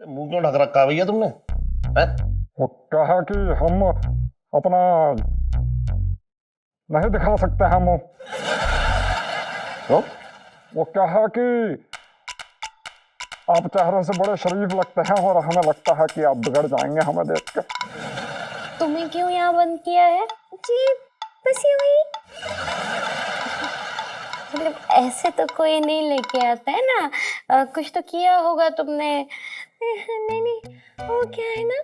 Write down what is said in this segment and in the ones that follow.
मुंह क्यों ढक रखा है भैया तुमने? है? वो कहा कि हम अपना नहीं दिखा सकते हैं मुंह। तो? वो कहा कि आप चेहरे से बड़े शरीफ लगते हैं और हमें लगता है कि आप बिगड़ जाएंगे हमें देख के। तुम्हें क्यों यहाँ बंद किया है? जी बस यूं ही। मतलब ऐसे तो कोई नहीं लेके आता है ना, कुछ तो किया होगा तुमने। नहीं नहीं, वो क्या है ना,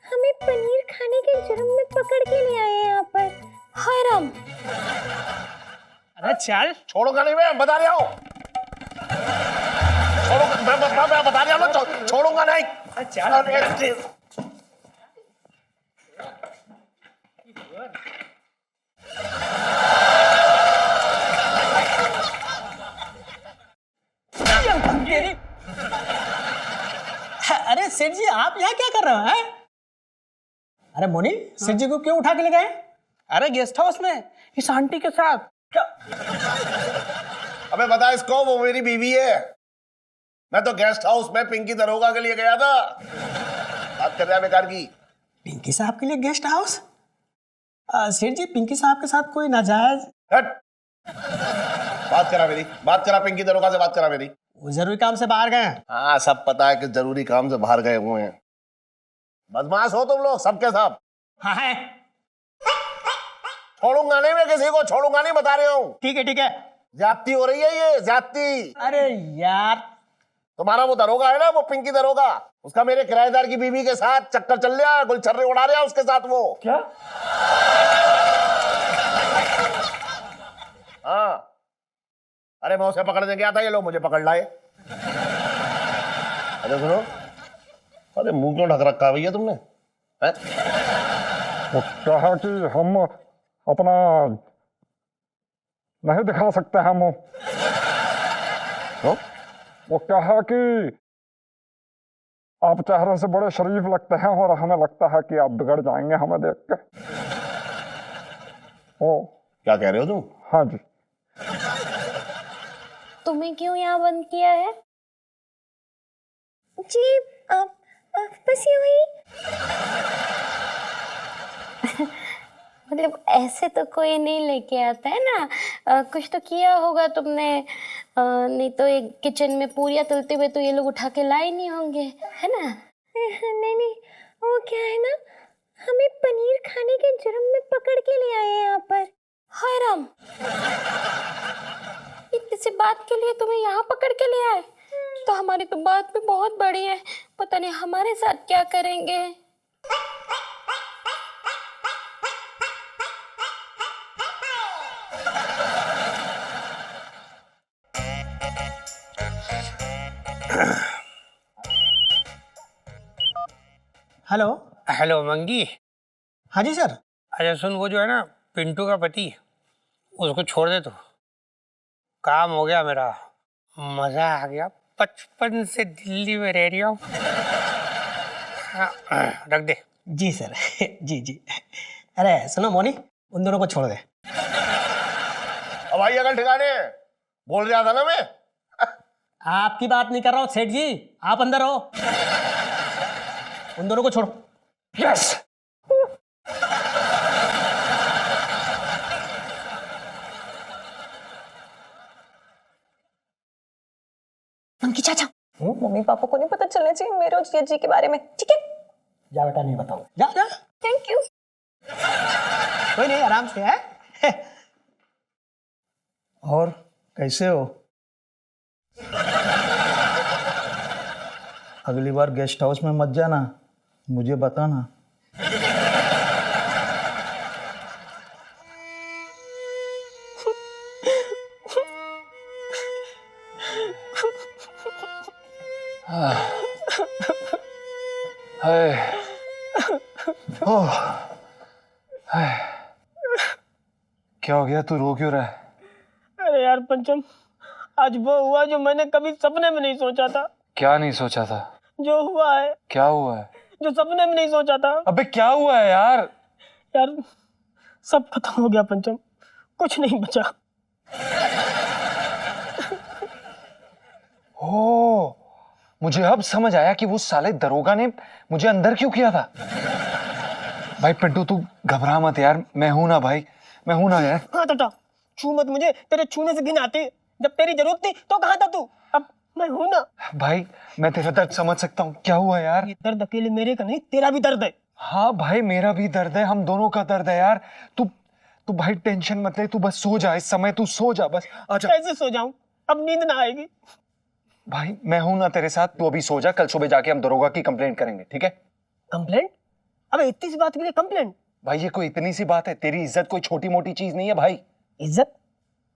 हमें पनीर खाने के जुर्म में पकड़ के ले आए यहाँ पर। हराम। अरे चल छोड़ूंगा नहीं, मैं बता रहा हूँ। मैं बता रहा हूँ, छोड़ूंगा नहीं। चल अरे सेठ जी आप यहाँ क्या कर रहे हो हैं? अरे मोनी सेठ जी को क्यों उठा के ले गए? अरे गेस्ट हाउस में इस आंटी के साथ। क्या? अबे बता इसको, वो मेरी बीवी है। मैं तो गेस्ट हाउस में पिंकी दरोगा के लिए गया था। बात कर रहा है बेकार की। पिंकी साहब के लिए गेस्ट हाउस? सेठ जी पिंकी साहब के साथ कोई नाजायज? हट। बात करा पिंकी दरोगा से, बात करा मेरी। वो जरूरी काम से बाहर गए हैं। हाँ सब पता है कि जरूरी काम से बाहर गए हुए हैं। बदमाश हो तुम लोग सबके सब। हाँ है। छोड़ूंगा नहीं, मैं किसी को छोड़ूंगा नहीं, बता रहा हूँ। ठीक है ठीक है। ज्यादती हो रही है ये, ज्यादती। अरे यार तुम्हारा वो दरोगा है ना, वो पिंकी दरोगा, उसका मेरे किराएदार की बीवी के साथ चक्कर चल रहा है, गुलछर्रे उड़ा रहा है उसके साथ वो। क्या? हाँ अरे मैं उसे पकड़ने गया था, ये लोग मुझे पकड़ लाए। अरे सुनो, अरे मुंह क्यों ढक रखा है भैया तुमने? है? वो कहा कि हम अपना नहीं दिखा सकते हैं मुंह। तो? वो कहा कि आप चेहरे से बड़े शरीफ लगते हैं और हमें लगता है कि आप बिगड़ जाएंगे हमें देख के। ओ क्या कह रहे हो तुम? हाँ जी। तुम्हें क्यों यहाँ बंद किया है? जी बस यूं ही। मतलब ऐसे तो कोई नहीं लेके आता है ना, कुछ तो किया होगा तुमने। नहीं तो एक किचन में पूरियां तलते हुए तो ये लोग उठा के लाए नहीं होंगे, है ना? नहीं नहीं, वो क्या है ना, हमें पनीर खाने के जुर्म में पकड़ के ले आए हैं यहाँ पर। हराम। इतनी सी बात के लिए तुम्हें यहाँ पकड़ के ले आए? तो हमारी तो बात भी बहुत बड़ी है, पता नहीं हमारे साथ क्या करेंगे। हेलो। हेलो मंगी। हाँ जी सर। अच्छा सुन, वो जो है ना पिंटू का पति, उसको छोड़ दे तू। काम हो गया मेरा, मजा आ गया, 55 से दिल्ली में रह रहा हूँ। रख दे। जी सर। जी जी। अरे सुनो मोनी, उन दोनों को छोड़ दे। अब आई अगल ठिकाने, बोल रहा था ना मैं। आपकी बात नहीं कर रहा हूँ सेठ जी, आप अंदर हो। उन दोनों को छोड़ो। यस। मंकी चाचा, मम्मी पापा को नहीं पता चलना चाहिए मेरे और जिया जी के बारे में, ठीक है? जा बेटा, नहीं बताऊँ। जा जा। Thank you. कोई नहीं, आराम से है। और कैसे हो? अगली बार गेस्ट हाउस में मत जाना, मुझे बताना। क्या हो गया, तू रो क्यों रहा है? अरे यार पंचम, आज वो हुआ जो मैंने कभी सपने में नहीं सोचा था। क्या नहीं सोचा था? जो हुआ है। क्या हुआ है? जो सपने में नहीं सोचा था। अबे क्या हुआ है यार? यार सब खत्म हो गया पंचम, कुछ नहीं बचा। ओ मुझे अब समझ आया कि वो साले दरोगा ने मुझे अंदर क्यों किया था। भाई पिंटू तू घबरा मत यार, मैं हूं ना भाई, मैं हूं ना यार। हाँ टाटा, छू मत मुझे, तेरे छूने से घिन आती। जब तेरी जरूरत थी तो कहाँ था तू? अब मैं हूं ना। भाई मैं तेरा दर्द समझ सकता हूँ, क्या हुआ यार? ये दर्द अकेले मेरे का नहीं, तेरा भी दर्द है। हाँ भाई मेरा भी दर्द है, हम दोनों का दर्द है यार। तू तू भाई टेंशन मत ले, तू बस सो जा, इस समय तू सो जा बस। अच्छा कैसे सो जाऊं, अब नींद ना आएगी। भाई मैं हूं ना तेरे साथ, तू अभी सो जा, कल सुबह जाके हम दरोगा की कंप्लेंट करेंगे, ठीक है? कंप्लेंट? अबे इतनी सी बात के लिए कंप्लेंट? भाई ये कोई इतनी सी बात है? तेरी इज्जत कोई छोटी मोटी चीज नहीं है भाई। इज्जत?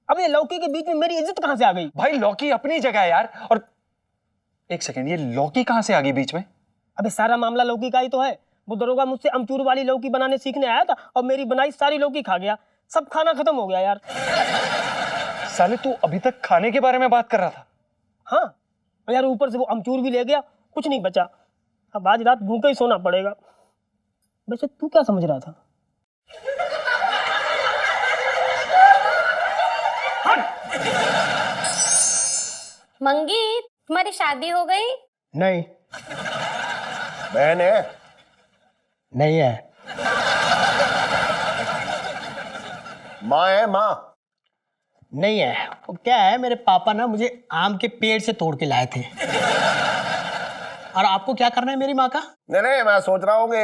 अबे लौकी के बीच में मेरी इज्जत कहाँ से आ गई? भाई लौकी अपनी जगह है यार। और एक सेकंड, ये लौकी कहाँ से आ गई बीच में? अबे सारा मामला लौकी का ही तो है। वो दरोगा मुझसे अमचूर वाली लौकी बनाने सीखने आया था और मेरी बनाई सारी लौकी खा गया। सब खाना खत्म हो गया यार। साले तू अभी तक खाने के बारे में बात कर रहा था? हाँ यार, ऊपर से वो अमचूर भी ले गया, कुछ नहीं बचा। अब आज रात भूखे ही सोना पड़ेगा। वैसे तू क्या समझ रहा था? मंगी, तुम्हारी शादी हो गई? नहीं। बहन है? नहीं है। माँ है? माँ नहीं है। वो क्या है, मेरे पापा ना मुझे आम के पेड़ से तोड़ के लाए थे। और आपको क्या करना है मेरी माँ का? नहीं नहीं, मैं सोच रहा हूँ कि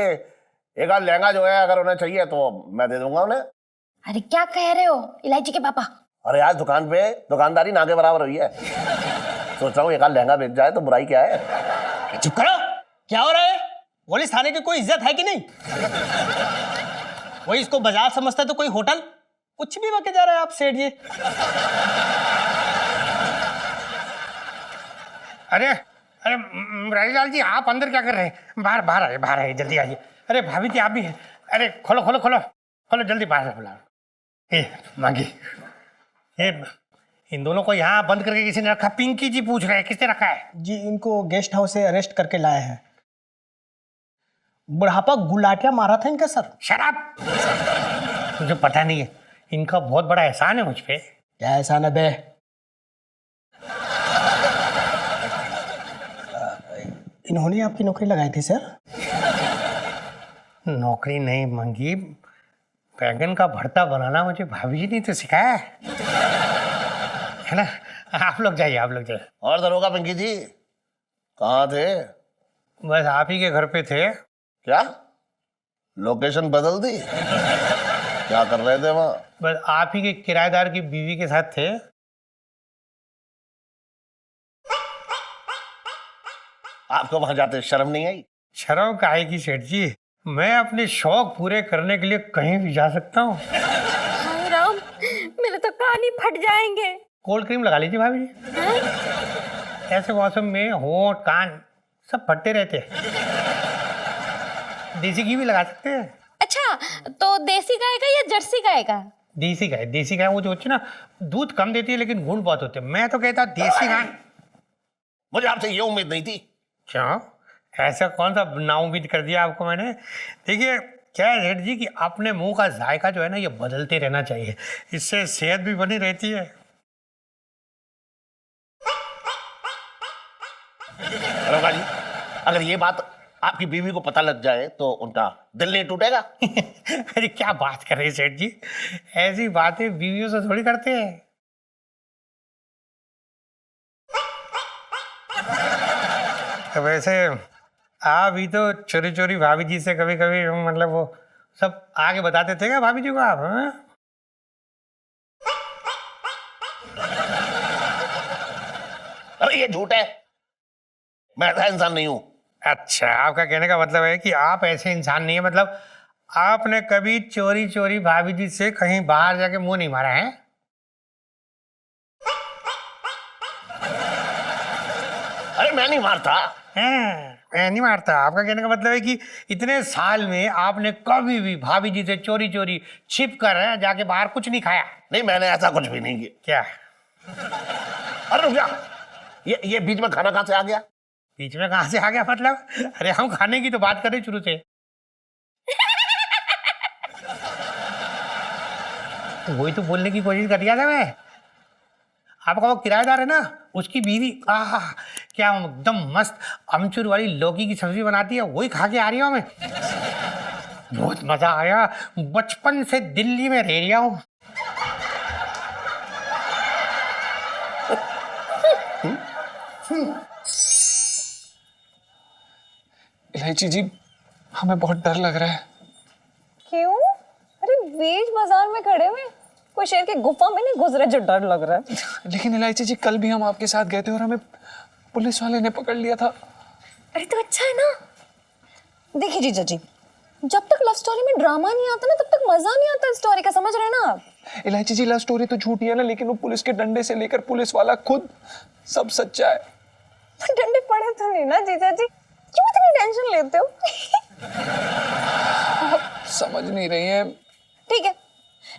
एक आध लहंगा जो है अगर उन्हें चाहिए तो मैं दे दूंगा उन्हें। अरे क्या कह रहे हो इलायची के पापा? अरे यार दुकान पे दुकानदारी ना के बराबर हुई है। सोच रहा हूँ एक आध लहंगा बेच जाए तो बुराई क्या है। चुप करो, क्या हो रहा है? पुलिस थाने की कोई इज्जत है कि नहीं? कोई इसको बाजार समझता है तो कोई होटल। कुछ भी बके जा रहा है आप सेठ जी। अरे अरे राजीलाल जी, आप अंदर क्या कर रहे हैं? बाहर बाहर आइए जल्दी आइए। अरे भाभी जी आप भी हैं? अरे खोलो खोलो खोलो खोलो जल्दी, बाहर से बुलाओ। ए मांगी, ए इन दोनों को यहाँ बंद करके किसी ने रखा? पिंकी जी पूछ रहे हैं किसने रखा है? जी इनको गेस्ट हाउस से अरेस्ट करके लाए हैं। बुढ़ापा गुलाटिया मारा था इनका सर। शराब? मुझे पता नहीं है, इनका बहुत बड़ा एहसान है मुझ पे। क्या एहसान है बे? इन्होंने आपकी नौकरी लगाई थी सर? नौकरी नहीं मंगी, बैंगन का भरता बनाना मुझे भाभी जी ने तो सिखाया है ना। आप लोग जाइए, आप लोग जाइए। और दरोगा पिंकी जी कहाँ थे? बस आप ही के घर पे थे। क्या लोकेशन बदल दी? क्या कर रहे थे वहां? बस आप ही के किराएदार की बीवी के साथ थे। आपको वहां जाते शर्म नहीं आई? शर्म काहे की सेठ जी, मैं अपने शौक पूरे करने के लिए कहीं भी जा सकता हूँ। हाय राम, मेरे तो कान ही फट जाएंगे। कोल्ड क्रीम लगा लीजिए भाभी जी। ऐसे मौसम में होंठ कान सब फटते रहते हैं। देसी घी भी लगा सकते हैं। अच्छा, तो देसी गाय का या जर्सी गाय का? देसी गाय वो जो होती है ना, दूध कम देती है लेकिन गुण बहुत होते हैं। मैं तो कहता देसी गाय। मुझे आपसे ये उम्मीद नहीं थी। क्यों? ऐसा कौन सा नाउमीद कर दिया आपको मैंने? देखिए क्या है सेठ जी कि अपने मुंह का जायका जो है ना, ये बदलते रहना चाहिए, इससे सेहत भी बनी रहती है। दरोगा जी, अगर ये बात आपकी बीवी को पता लग जाए तो उनका दिल नहीं टूटेगा? अरे क्या बात कर रहे हैं सेठ जी, ऐसी बातें बीवियों से थोड़ी करते हैं। तो वैसे आप भी तो चोरी चोरी भाभी जी से कभी कभी मतलब वो सब आगे बताते थे क्या भाभी जी को आप? हाँ? अरे ये झूठ है, मैं ऐसा इंसान नहीं हूं। अच्छा, आपका कहने का मतलब है कि आप ऐसे इंसान नहीं है, मतलब आपने कभी चोरी चोरी भाभी जी से कहीं बाहर जाके मुंह नहीं मारा है? अरे मैं नहीं मारता। मैं नहीं मारता। आपका कहने का मतलब है कि इतने साल में आपने कभी भी भाभी जी से चोरी चोरी छिप कर जाके बाहर कुछ नहीं खाया? नहीं, मैंने ऐसा कुछ भी नहीं किया। क्या? अरे रुक जा, ये बीच में खाना कहाँ से आ गया? बीच में कहाँ से आ गया मतलब? अरे हम खाने की तो बात कर रहे शुरू से। तो वही तो बोलने की कोशिश कर रहा था मैं। आपका वो किराएदार है ना, उसकी बीवी आहा क्या एकदम मस्त अमचूर वाली लौकी की सब्जी बनाती है, वही खा के आ रही हूँ मैं। बहुत मजा आया, बचपन से दिल्ली में रह रहा हूँ। इलायची जी, हमें बहुत डर लग रहा है। क्यों? अरे बीच बाजार में खड़े हुए, कोई शेर की गुफा में नहीं घुस रहे जो डर लग रहा है। लेकिन इलायची जी, कल भी हम आपके साथ गए थे और हमें पुलिस वाले ने पकड़ लिया था। अरे तो अच्छा है ना। देखिए जीजा जी, जब तक लव स्टोरी में ड्रामा नहीं आता ना, तब तक मजा नहीं आता स्टोरी का, समझ रहे हैं ना आप? इलायची जी, लव स्टोरी तो झूठी है ना, लेकिन वो पुलिस के डंडे से लेकर पुलिस वाला खुद सब सच्चा है। डंडे पड़े तो नहीं ना जीजा जी, क्यों इतनी टेंशन लेते हो? समझ नहीं रही हैं। ठीक है,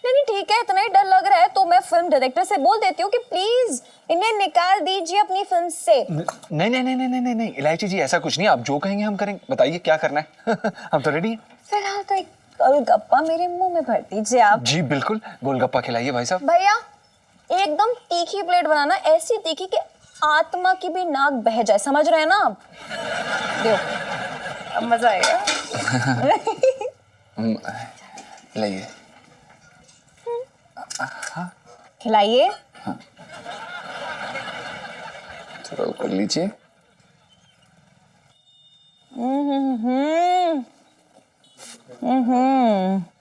नहीं ठीक है, इतना ही डर लग रहा है तो मैं फिल्म डायरेक्टर से बोल देती हूँ कि प्लीज इन्हें निकाल दीजिए अपनी फिल्म से। नहीं नहीं नहीं नहीं नहीं नहीं इलायची जी, ऐसा कुछ नहीं, आप जो कहेंगे हम करेंगे। बताइए क्या करना है। हम तो रेडी हैं। फिलहाल तो एक गोलगप्पा मेरे मुंह में भर दीजिए आप। जी बिल्कुल, गोलगप्पा खिलाइए भाई साहब। भैया एकदम तीखी प्लेट बनाना, ऐसी तीखी कि आत्मा की भी नाक बह जाए, समझ रहे हैं ना आप? दो, अब मजा आएगा। लाइए। खिलाइए। थोड़ा ऊपर लीजिए।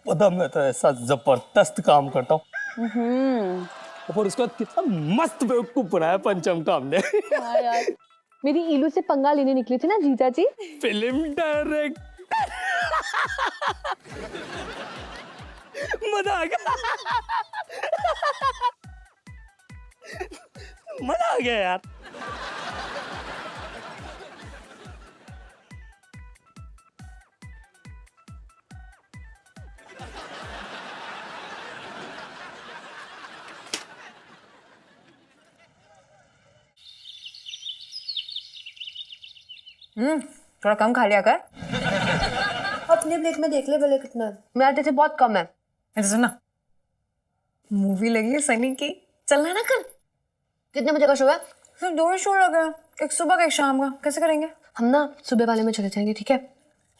पता मैं तो ऐसा जबरदस्त काम करता हूँ, और उसके बाद कितना मस्त बेवकूफ बनाया पंचम का हमने। यार, मेरी इलू से पंगा लेने निकले थे ना जीजा जी। Film director. मजा आ गया। मजा आ गया यार। थोड़ा कम खा लिया कर। अपने प्लेट में देख ले भले कितना है। मेरा जैसे बहुत कम है। सुना, मूवी लगी है सनी की, चलना ना कल। कितने बजे का शो है? फिर 2 शो लगा, एक सुबह का एक शाम का, कैसे करेंगे? हम ना सुबह वाले में चले जाएंगे, ठीक है?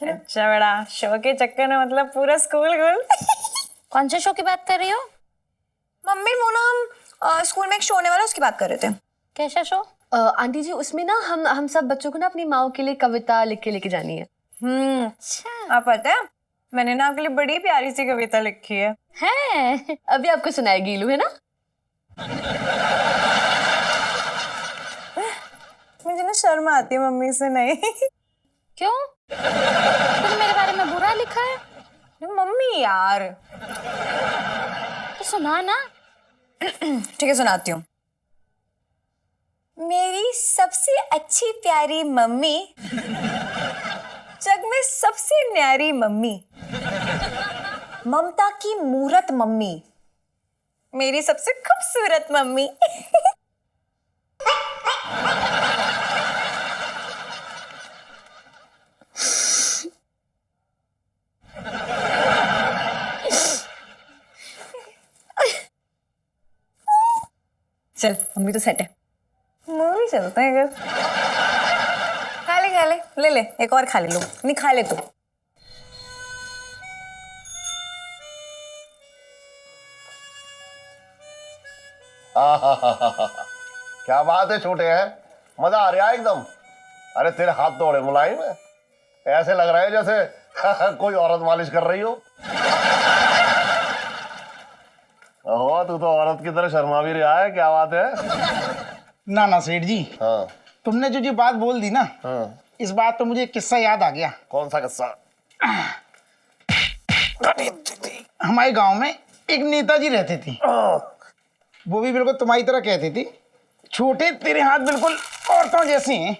अच्छा बड़ा शो के चक्कर में मतलब पूरा स्कूल गुल। कौन से शो की बात कर रही हो? मम्मी वो ना हम स्कूल में एक शो होने वाला, उसकी बात कर रहे थे। कैसा शो? आंटी जी, उसमें ना हम सब बच्चों को ना अपनी माँ के लिए कविता लिख के लेके जानी है। अच्छा, आप पता है मैंने ना आपके लिए बड़ी प्यारी सी कविता लिखी है। है? अभी आपको सुनाएगी इलू, है ना? मुझे ना शर्म आती है मम्मी से। नहीं। क्यों? तुमने मेरे बारे में बुरा लिखा है? मम्मी यार। तो सुना ना। ठीक है, सुनाती हूँ। मेरी सबसे अच्छी प्यारी मम्मी, जग में सबसे न्यारी मम्मी, ममता की मूरत मम्मी, मेरी सबसे खूबसूरत मम्मी। चल मम्मी तो सेट है, मूवी चलते हैं। अगर खा ले ले एक और खा ले लो। नहीं खा ले तू। क्या बात है छोटे हैं, मजा आ रहा है एकदम। अरे तेरे हाथ तो बड़े मुलायम है, ऐसे लग रहा है जैसे कोई औरत मालिश कर रही हो। ओह, तू तो औरत की तरह शर्मा भी रहा है, क्या बात है? ना ना सेठ जी, हाँ तुमने जो बात बोल दी ना, हाँ। इस बात तो मुझे एक किस्सा याद आ गया। कौन सा किस्सा? हमारे गांव में एक नेताजी रहती थी, वो भी बिल्कुल तुम्हारी तरह कहती थी, छोटे तेरे हाथ बिल्कुल औरतों जैसे हैं।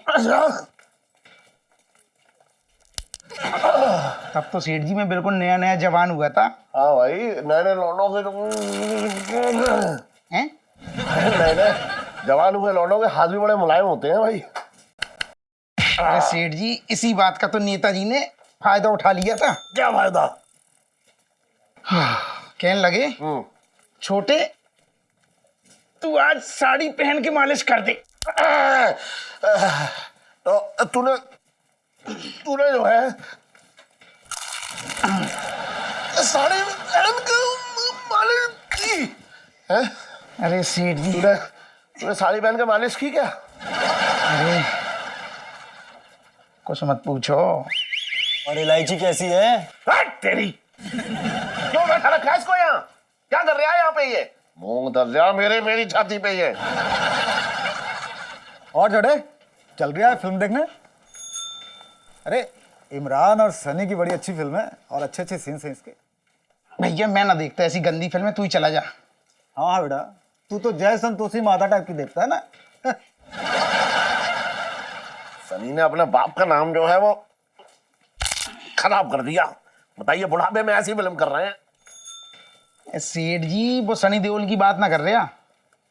तब तो सेठ जी मैं बिल्कुल नया नया जवान हुआ था। हाँ भाई, नए नए लौंडों के हैं? नए नए जवान हुए लौंडों के हाथ भी बड़े मुलायम होते हैं भाई। अरे सेठ जी, इसी बात का तो नेताजी ने फायदा उठा लिया था। क्या फायदा? कहने लगे, छोटे तू आज साड़ी पहन के मालिश कर दे। तो तूने तूने जो है साड़ी पहन के मालिश की है? अरे सेठ जी, तूने तूने साड़ी पहन के मालिश की क्या? अरे कुछ मत पूछो। और इलायची कैसी है? हट तेरी, क्यों बैठा रखा है इसको यहाँ? क्या कर रहा है यहाँ पे ये? मूंग दर्जा मेरी छाती पे ये। और जड़े चल रहा है फिल्म देखने? अरे इमरान और सनी की बड़ी अच्छी फिल्म है और अच्छे अच्छे सीन्स हैं इसके। भैया मैं ना देखता ऐसी गंदी फिल्में, तू ही चला जा। हाँ हाँ बेटा, तू तो जय संतोषी माता टाइप की देखता है ना। सनी ने अपने बाप का नाम जो है वो खराब कर दिया। बताइए, बुढ़ापे में ऐसी फिल्म कर रहे हैं। सेठ जी वो सनी देओल की बात ना कर रहा,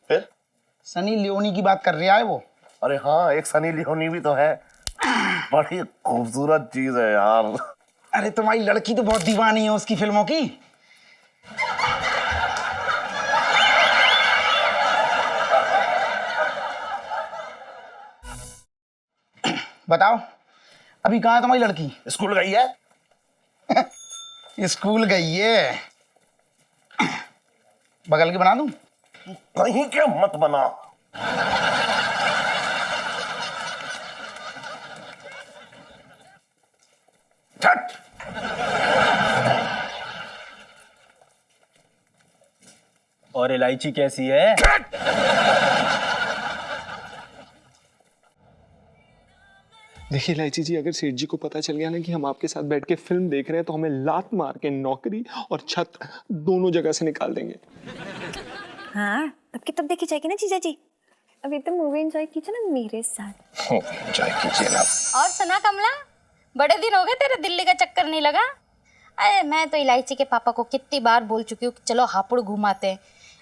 फिर? सनी लियोनी की बात कर रहा है वो। अरे हाँ, एक सनी लियोनी भी तो है। बड़ी खूबसूरत चीज है यार। अरे तुम्हारी लड़की तो बहुत दीवानी है उसकी फिल्मों की। बताओ अभी कहाँ है तुम्हारी लड़की? स्कूल गई है। स्कूल गई है। बगल की बना दूं? कहीं के मत बना। छट। और इलायची कैसी है? देखिए इलायची जी, अगर सेठ जी को पता चल गया ना कि हम आपके साथ बैठ के फिल्म देख रहे हैं तो हमें लात मार के नौकरी और छत दोनों जगह से निकाल देंगे। हाँ तब की तब देखी जाएगी ना जीजा जी। अभी तो मूवी एंजॉय कीजिए ना मेरे साथ। एंजॉय कीजिए ना। और सुना कमला, बड़े दिन हो गए तेरे दिल्ली का चक्कर नहीं लगा? अरे मैं तो इलायची के पापा को कितनी बार बोल चुकी हूँ कि चलो हापुड़ घुमाते हैं,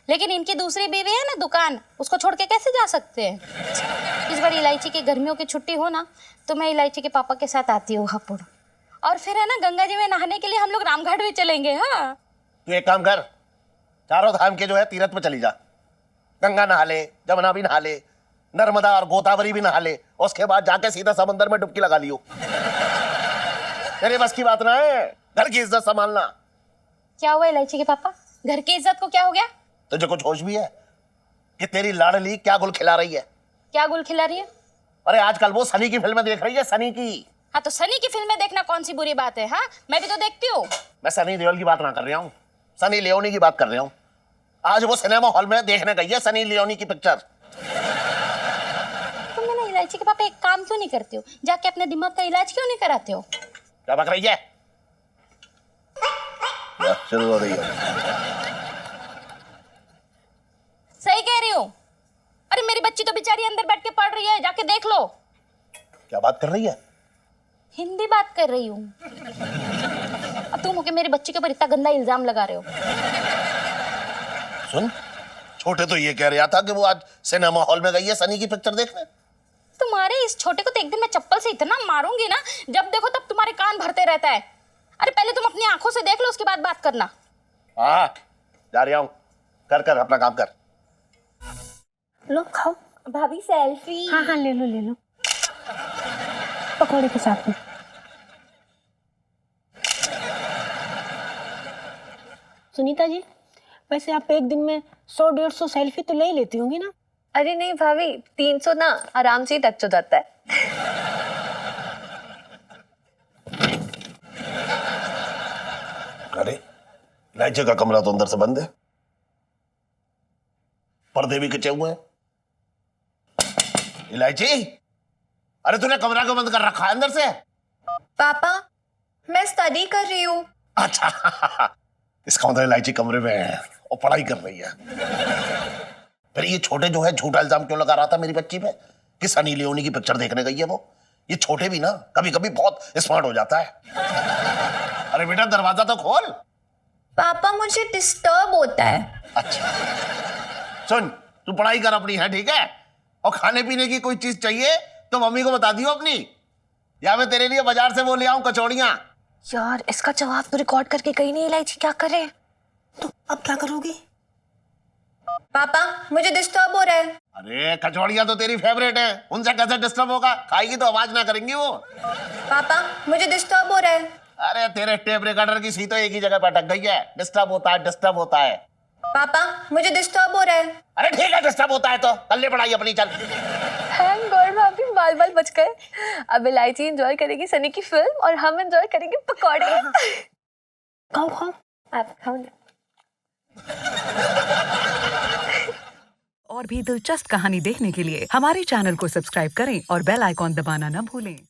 लेकिन इनकी दूसरी बीवी है ना दुकान, उसको छोड़ के कैसे जा सकते हैं। इस बार इलायची की गर्मियों की छुट्टी हो ना तो मैं इलायची के पापा के साथ आती हूँ हापुड़, और फिर है ना गंगा जी में नहाने के लिए हम लोग रामघाट भी चलेंगे। हाँ तू एक काम कर, चारों धाम के जो है तीर्थ पे चली जा। गंगा नहा ले, जमुना भी नहा ले, नर्मदा और गोदावरी भी नहा ले, उसके बाद जाके सीधा समंदर में डुबकी लगा लियो। तेरे बस की बात ना है, घर की इज्जत संभालना। क्या हुआ इलायची के पापा, घर की इज्जत को क्या हो गया? तुझे कुछ होश भी है कि तेरी लाडली क्या गुल खिला रही है? क्या गुल खिला रही है? अरे आजकल वो सनी की फिल्में देख रही है, सनी की। हाँ तो सनी की फिल्में देखना कौन सी बुरी बात है? हाँ मैं भी तो देखती हूँ। मैं सनी देओल की बात ना कर रहा हूँ, सनी लियोनी की बात कर रहा हूँ। आज वो सिनेमा हॉल में देखने गई है सनी लियोनी की पिक्चर। तुम ना इलायची के पापा एक काम क्यों नहीं करते हो, जाके अपने दिमाग का इलाज क्यों नहीं कराते हो? क्या बक रही है? शुरू हो रही है। सही कह रही हूँ। अरे मेरी बच्ची तो बेचारी अंदर बैठ के पढ़ रही है, जाके देख लो। क्या बात कर रही है? हिंदी बात कर रही हूँ। अब तुम होके मेरी बच्ची के ऊपर इतना गंदा इल्जाम लगा रहे हो। सुन, छोटे तो ये कह रहा था कि वो आज सिनेमा हॉल में गई है सनी की पिक्चर देखने। तुम्हारे इस छोटे को तो एक दिन मैं चप्पल से इतना मारूंगी ना, जब देखो तब तुम्हारे कान भरते रहता है। अरे पहले तुम अपनी आंखों से देख लो, उसके बाद बात करना। हाँ जा रहा हूँ, कर कर अपना काम कर। लो खाओ। भाभी सेल्फी। हाँ हाँ ले लो पकौड़े के साथ में। सुनीता जी, वैसे आप एक दिन में 100-150 सेल्फी तो ले ही लेती होंगी ना? अरे नहीं भाभी, 300 ना आराम से ही टच हो जाता है। अरे इलायची का कमरा तो अंदर से बंद है, पर्दे भी खिंचे हुए हैं। इलायची, अरे तूने कमरा को बंद कर रखा है अंदर से? पापा मैं स्टडी कर रही हूँ। अच्छा, इसका मतलब इलायची कमरे में है और पढ़ाई कर रही है। फिर ये छोटे जो है झूठा इल्जाम क्यों लगा रहा था मेरी बच्ची पे कि सनी लियोनी की पिक्चर देखने गई है वो? ये छोटे भी ना कभी कभी बहुत स्मार्ट हो जाता है। अरे बेटा दरवाजा तो खोल। पापा मुझे डिस्टर्ब होता है। अच्छा सुन, तू पढ़ाई कर अपनी है, ठीक है? और खाने पीने की कोई चीज चाहिए तो मम्मी को बता दियो अपनी, या मैं तेरे लिए बाजार से वो ले आऊं कचौड़ियां। यार इसका जवाब तो रिकॉर्ड करके कहीं नहीं, इलायची क्या करे? तो अब क्या करोगी? पापा मुझे डिस्टर्ब हो रहा है। अरे कचौड़ियाँ तो तेरी फेवरेट है, उनसे कैसे डिस्टर्ब होगा? खाएगी तो आवाज ना करेंगी वो। पापा मुझे डिस्टर्ब हो रहा है। अरे तेरे टेप रिकॉर्डर की सी तो एक ही जगह पर अटक गई है। डिस्टर्ब होता है, डिस्टर्ब होता है। पापा मुझे डिस्टर्ब हो रहा है। अरे ठीक है, डिस्टर्ब होता है तो कर ले पढ़ाई अपनी, चल। थैंक गॉड भाभी, बाल बाल बच गए। अब इलायची एंजॉय करेगी सनी की फिल्म और हम एंजॉय करेंगे पकौड़े। खाओ खाओ, आप खाओ ना। और भी दिलचस्प कहानी देखने के लिए हमारे चैनल को सब्सक्राइब करें और बेल आइकॉन दबाना न भूलें।